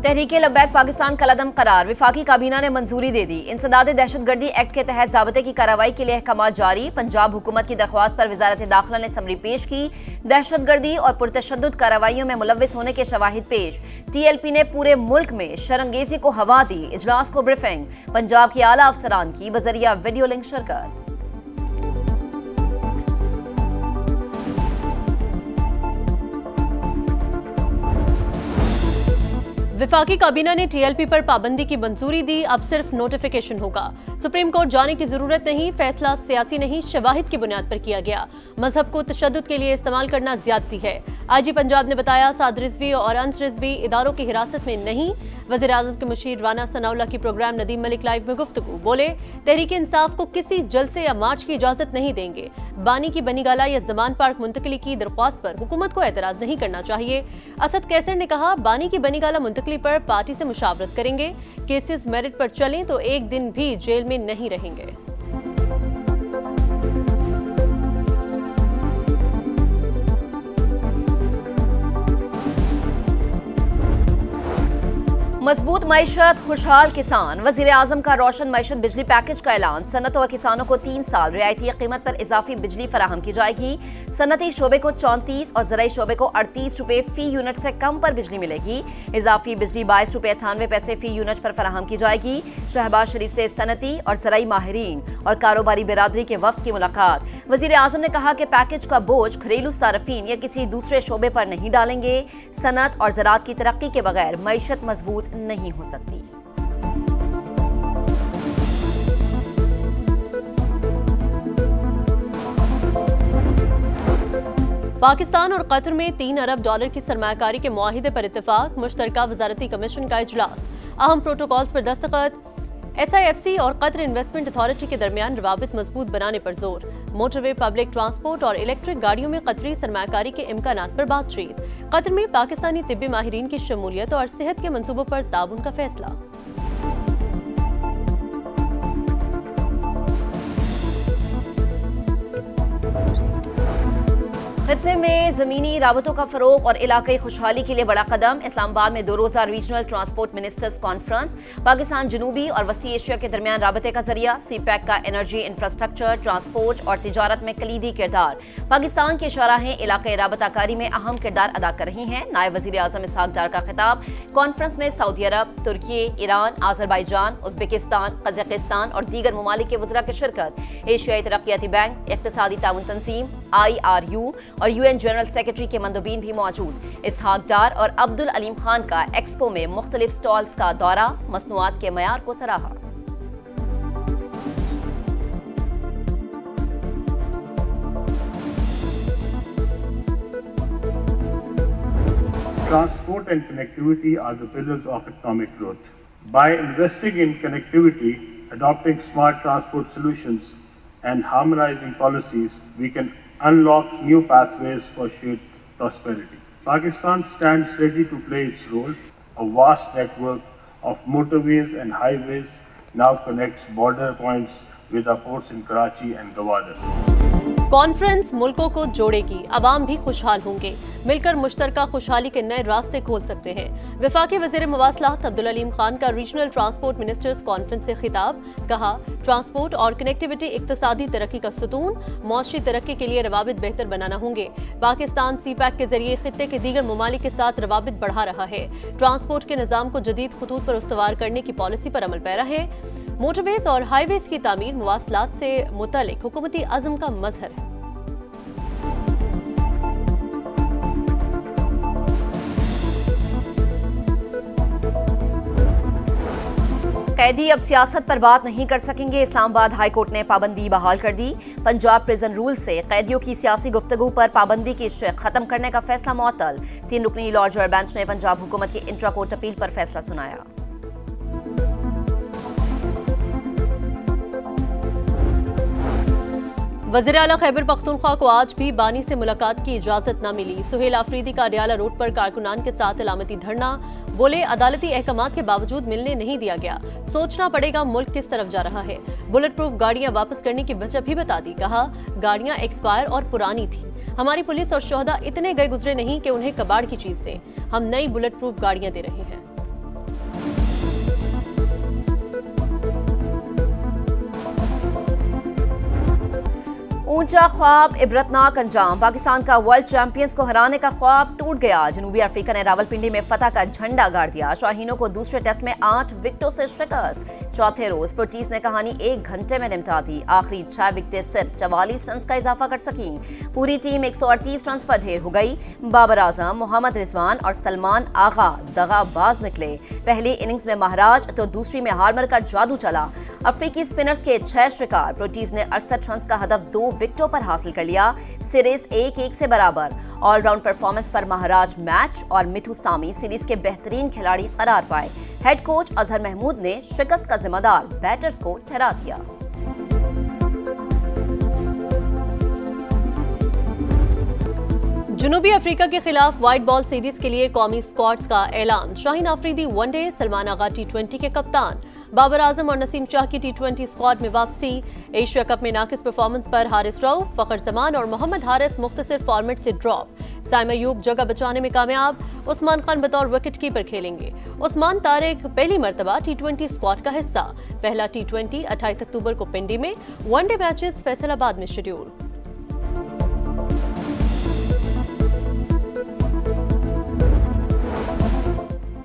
तहरीके लब्बैक पाकिस्तान कलअदम करार, विफाकी काबीना ने मंजूरी दे दी। इंसदाद दहशतगर्दी एक्ट के तहत ज़ाब्ते की कार्रवाई के लिए अहकाम जारी। पंजाब हुकूमत की दरख्वास्त पर वजारत दाखिला ने समरी पेश की। दहशतगर्दी और पुरतशद्दुद कार्रवाइयों में मुलव्विस होने के शवाहिद पेश। TLP ने पूरे मुल्क में शरंगेजी को हवा दी। इजलास को ब्रीफिंग। पंजाब की आला अफसरान की बजरिया वीडियो लिंक शिरकत। विफाकी काबीना ने TLP पर पाबंदी की मंजूरी दी। अब सिर्फ नोटिफिकेशन होगा। सुप्रीम कोर्ट जाने की जरूरत नहीं। फैसला सियासी नहीं, शवाहिद की बुनियाद पर किया गया। मजहब को तशद्दुद के लिए इस्तेमाल करना ज्यादती है। IG पंजाब ने बताया, साद रिजवी और अंस रिजवी इदारों की हिरासत में नहीं। वज़ीर आज़म के मुशीर राना सनाउल्लाह की प्रोग्राम नदीम मलिक लाइव में गुफ्तगू। बोले, तहरीक इंसाफ को किसी जलसे या मार्च की इजाजत नहीं देंगे। बानी की बनीगाला या जमान पार्क मुंतकली की दरख्वास्त पर हुकूमत को एतराज नहीं करना चाहिए। असद कैसर ने कहा, बानी की बनीगाला मुंतकली पर पार्टी से मुशावरत करेंगे। केसेस मेरिट पर चलें तो एक दिन भी जेल में नहीं रहेंगे। मजबूत मईशत, खुशहाल किसान। वजीर आजम का रोशन मईशत बिजली पैकेज का ऐलान। सनत और किसानों को 3 साल रियायती कीमत पर इजाफी बिजली फराहम की जाएगी। सनती शोबे को 34 और ज़राई शोबे को 38 रुपए फी यूनिट से कम पर बिजली मिलेगी। इजाफी बिजली 22 रुपए 98 पैसे फी यूनिट पर फराहम की जाएगी। शहबाज शरीफ से सनती और ज़राई माहिरीन और कारोबारी बिरादरी के वफ्द की मुलाकात। वजीर आजम ने कहा कि पैकेज का बोझ घरेलू सार्फिन या किसी दूसरे शोबे पर नहीं डालेंगे। सनत और ज़राअत की तरक्की के बगैर मईशत मजबूत नहीं हो सकती। पाकिस्तान और कतर में $3 अरब की सरमायाकारी के मुआहिदे पर इत्तेफाक। मुश्तरका वजारती कमीशन का इजलास। अहम प्रोटोकॉल्स पर दस्तखत। SIFC और कतर इन्वेस्टमेंट अथॉरिटी के दरमियान रवाबित मजबूत बनाने पर जोर। मोटरवे, पब्लिक ट्रांसपोर्ट और इलेक्ट्रिक गाड़ियों में कतरी सरमायाकारी के इम्कानात पर बातचीत। कतर में पाकिस्तानी तिब्बी माहिरीन की शमूलियत और सेहत के मंसूबों पर ताउन का फैसला। खित्ते में ज़मीनी राबतों का फरोग और इलाकाई खुशहाली के लिए बड़ा कदम। इस्लामाबाद में 2 रोज़ा regional transport ministers conference. Pakistan जनूबी और वस्ती एशिया के दरमियान राबते का जरिया। CPEC का एनर्जी, इंफ्रास्ट्रक्चर, ट्रांसपोर्ट और तिजारत में कलीदी किरदार। पाकिस्तान की शराहें इलाकाई राबताकारी में अहम किरदार अदा कर रही हैं। नायब वज़ीर आज़म इसहाक डार का खिताब। कॉन्फ्रेंस में सऊदी अरब, तुर्की, ईरान, आज़रबाईजान, उज़्बेकिस्तान, कज़ाकिस्तान और दीगर ममालिक के वज़रा की शिरकत। एशियाई तरक्याती बैंक, इक़्तिसादी ताउन तंजीम IRU और UN जनरल सेक्रेटरी के मंदोबीन भी मौजूद। इसहाक डार और अब्दुल अलीम खान का एक्सपो में मुख्तलिफ स्टॉल्स का दौरा। मसनूआत के मयार को सराहा। Transport and connectivity are the pillars of economic growth. By investing in connectivity, adopting smart transport solutions, and harmonizing policies, we can unlock new pathways for shared prosperity. Pakistan stands ready to play its role. A vast network of motorways and highways now connects border points with our ports in Karachi and Gwadar. Conference मुल्कों को जोड़ेगी, अवाम भी खुशहाल होंगे। मिलकर मुश्तरका खुशहाली के नए रास्ते खोल सकते हैं। वफाकी वज़ीर मवासलात अब्दुल अलीम खान का रीजनल ट्रांसपोर्ट मिनिस्टर्स कॉन्फ्रेंस से खिताब। कहा, ट्रांसपोर्ट और कनेक्टिविटी इक्तिसादी तरक्की का सुतून। मौसमी तरक्की के लिए रवाबित बेहतर बनाना होंगे। पाकिस्तान CPEC के जरिए खित्ते के दीगर ममालिक के साथ रवाबित बढ़ा रहा है। ट्रांसपोर्ट के निज़ाम को जदीद खतूत पर उस्तवार करने की पॉलिसी पर अमल पैरा है। मोटरवेज और हाईवेज की तामीर मुवासलात से मुतल्लिक हुकूमती अज़्म का मज़हर है। कैदी अब सियासत पर बात नहीं कर सकेंगे। इस्लामाबाद हाई कोर्ट ने पाबंदी बहाल कर दी। पंजाब प्रिजन रूल से कैदियों की सियासी गुफ्तगू पर पाबंदी की खत्म करने का फैसला मुअत्तल। 3 रुकनी लॉ जज बेंच ने पंजाब हुकूमत की इंट्रा कोर्ट अपील पर फैसला सुनाया। वज़ीर आला खैबर पख्तूनख्वा को आज भी बानी से मुलाकात की इजाजत न मिली। सुहेल आफरीदी का अडियाला रोड पर कारकुनान के साथ अलामती धरना। बोले, अदालती अहकामात के बावजूद मिलने नहीं दिया गया। सोचना पड़ेगा मुल्क किस तरफ जा रहा है। बुलेट प्रूफ गाड़ियां वापस करने की वजह भी बता दी। कहा, गाड़ियां एक्सपायर और पुरानी थी। हमारी पुलिस और शोहदा इतने गए गुजरे नहीं कि उन्हें कबाड़ की चीज दें। हम नई बुलेट प्रूफ गाड़ियां दे रहे हैं। ऊंचा ख्वाब इबरतनाक अंजाम। पाकिस्तान का वर्ल्ड चैंपियंस को हराने का ख्वाब टूट गया। जनूबी अफ्रीका ने रावलपिंडी में फतह का झंडा गाड़ दिया। शाहीनों को दूसरे टेस्ट में 8 विकेटों से शिकस्त। चौथे रोज प्रोटीज ने कहानी 1 घंटे में निपटा दी। आखिरी 6 विकेटें सिर्फ 44 रन का इजाफा कर सकी। पूरी टीम 138 रन पर ढेर हो गई। बाबर आजम, मोहम्मद रिजवान और सलमान आगा दगाबाज निकले। पहली इनिंग्स में महाराज तो दूसरी में हार्मर का जादू चला। अफ्रीकी स्पिनर्स के 6 शिकार। प्रोटीज ने 68 रन का हदफ 2 विकेटों पर हासिल कर लिया। सीरीज 1-1 से बराबर। ऑलराउंड परफॉर्मेंस पर महाराज मैच और मिथु सामी सीरीज के बेहतरीन खिलाड़ी करार पाए। हेड कोच अजहर महमूद ने शिकस्त का जिम्मेदार बैटर्स को ठहरा दिया। जनूबी अफ्रीका के खिलाफ व्हाइट बॉल सीरीज के लिए कौमी स्क्वाड्स का ऐलान। शाहीन आफरीदी वनडे, सलमान आगा T20 के कप्तान। बाबर आजम और नसीम शाह की T20 स्क्वाड में वापसी। एशिया कप में नाकिस परफॉर्मेंस पर हारिस रऊफ, फखर जमान और मोहम्मद हारिस मुख्तसर फॉर्मेट से ड्रॉप। साइम अयूब जगह बचाने में कामयाब। उस्मान खान बतौर विकेट कीपर खेलेंगे। उस्मान तारिक पहली मरतबा T20 स्क्वाड का हिस्सा। पहला T20 28 अक्टूबर को पिंडी में। वनडे मैचेस फैसलाबाद में शेड्यूल।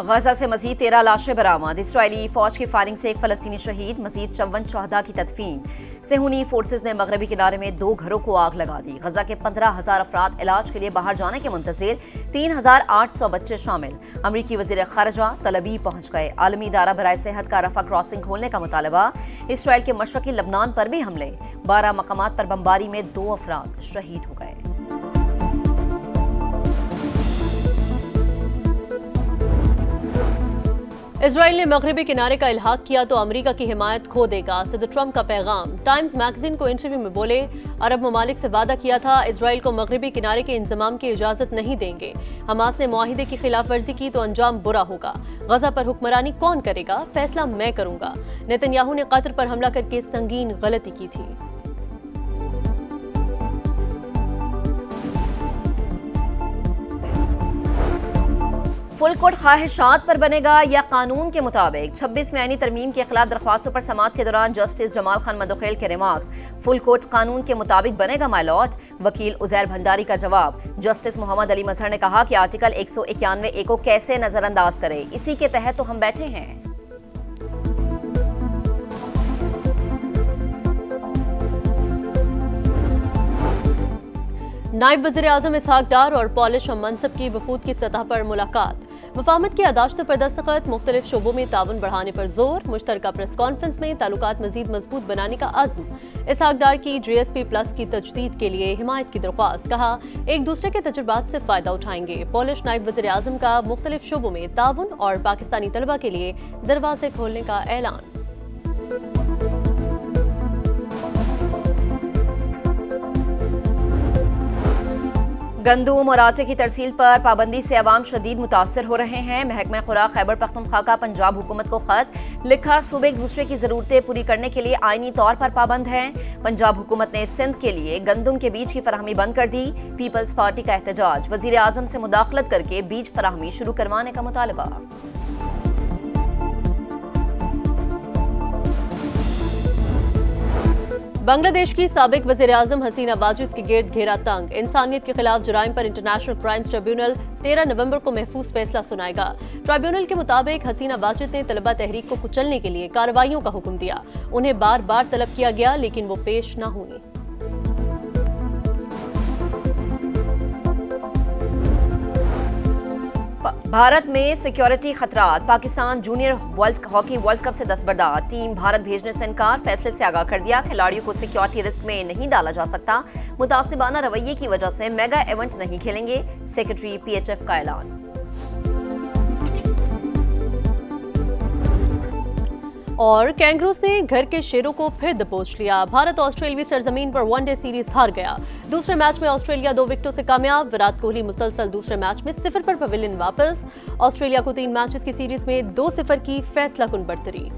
गजा से मजीद 13 लाशें बरामद। इसराइली फौज की फायरिंग से एक फलस्तीनी शहीद। मजीद 54 शहदा की तदफीन। सेहूनी फोर्सेज ने मगरबी किनारे में 2 घरों को आग लगा दी। गजा के 15,000 अफराद इलाज के लिए बाहर जाने के मुंतजिर। 3,800 बच्चे शामिल। अमरीकी वजीर खारजा तलबी पहुंच गए। आलमी इदारा बराए सेहत का रफा क्रॉसिंग खोलने का मुतालबा। इसराइल के मशरकी लबनान पर भी हमले। 12 मकामात पर बमबारी में 2 अफराद शहीद हो गए। इजराइल ने मगरबी किनारे का इल्हाक किया तो अमेरिका की हिमायत खो देगा। सदर ट्रंप का पैगाम। टाइम्स मैगजीन को इंटरव्यू में बोले, अरब ममालिक से वादा किया था इजराइल को मगरबी किनारे के इंतजाम की इजाजत नहीं देंगे। हमास ने मुआहिदे की खिलाफ वर्जी की तो अंजाम बुरा होगा। गजा पर हुक्मरानी कौन करेगा, फैसला मैं करूंगा। नेतन्याहू ने कतर पर हमला करके संगीन गलती की थी। फुल कोर्ट ख्वाहिशात पर बनेगा या कानून के मुताबिक। 26 में आईनी तरमीम के खिलाफ दरख्वास्तों पर समाअत के दौरान जस्टिस जमाल खान मदोखेल के रिमार्क्स। फुल कोर्ट कानून के मुताबिक बनेगा माय लॉर्ड। वकील उजैर भंडारी का जवाब। जस्टिस मोहम्मद अली मजहर ने कहा कि आर्टिकल 191A को कैसे नजरअंदाज करे, इसी के तहत तो हम बैठे हैं। नायब वज़ीर आज़म इसहाक डार और पॉलिश और मनसब की वफूद की सतह पर मुलाकात। वफामत की यादाश्तों पर दस्तखत। मुख्तलिफ शोबों में ताउन बढ़ाने पर जोर। मुश्तरका प्रेस कॉन्फ्रेंस में ताल्लुकात मजीद मजबूत बनाने का अज़्म। इसहाक डार की GSP+ की तजदीद के लिए हिमायत की दरख्वास्त। कहा, एक दूसरे के तजुर्बात से फायदा उठाएंगे। पॉलिश नायब वज़ीर आज़म का मुख्तलिफ शोबों में ताउन और पाकिस्तानी तलबा के लिए दरवाजे खोलने का ऐलान। गंदुम और आटे की तरसील पर पाबंदी से अवाम शदीद मुतासर हो रहे हैं। महकमा खुराक खैबर पख्तूनख्वा का पंजाब हुकूमत को खत लिखा। सूबे एक दूसरे की जरूरतें पूरी करने के लिए आईनी तौर पर पाबंद हैं। पंजाब हुकूमत ने सिंध के लिए गंदुम के बीज की फराहमी बंद कर दी। पीपल्स पार्टी का एहतजाज। वजीर आजम से मुदाखलत करके बीज फराहमी शुरू करवाने का मुतालबा। बांग्लादेश की साबिक वज़ीर-ए-आज़म हसीना वाजिद के गिर्द घेरा तंग। इंसानियत के खिलाफ जुराइम पर इंटरनेशनल क्राइम ट्रिब्यूनल 13 नवंबर को महफूज फैसला सुनाएगा। ट्रिब्यूनल के मुताबिक हसीना वाजिद ने तलबा तहरीक को कुचलने के लिए कार्रवाइयों का हुक्म दिया। उन्हें बार बार तलब किया गया लेकिन वो पेश न हुई। भारत में सिक्योरिटी खतरात। Pakistan junior hockey world cup से दस्तबरदार। टीम भारत भेजने से इनकार। फैसले से आगाह कर दिया। खिलाड़ियों को सिक्योरिटी रिस्क में नहीं डाला जा सकता। मुतासिबाना रवैये की वजह से मेगा इवेंट नहीं खेलेंगे। सेक्रेटरी PHF का ऐलान। और कैंगरूज ने घर के शेरों को फिर दबोच लिया। भारत ऑस्ट्रेलियावी सरजमीन पर वनडे सीरीज हार गया। दूसरे मैच में ऑस्ट्रेलिया 2 विकेटों से कामयाब। विराट कोहली मुसलसल दूसरे मैच में 0 पर पवेलियन वापस। ऑस्ट्रेलिया को 3 मैचेस की सीरीज में 2-0 की फैसला कुन बढ़तरी।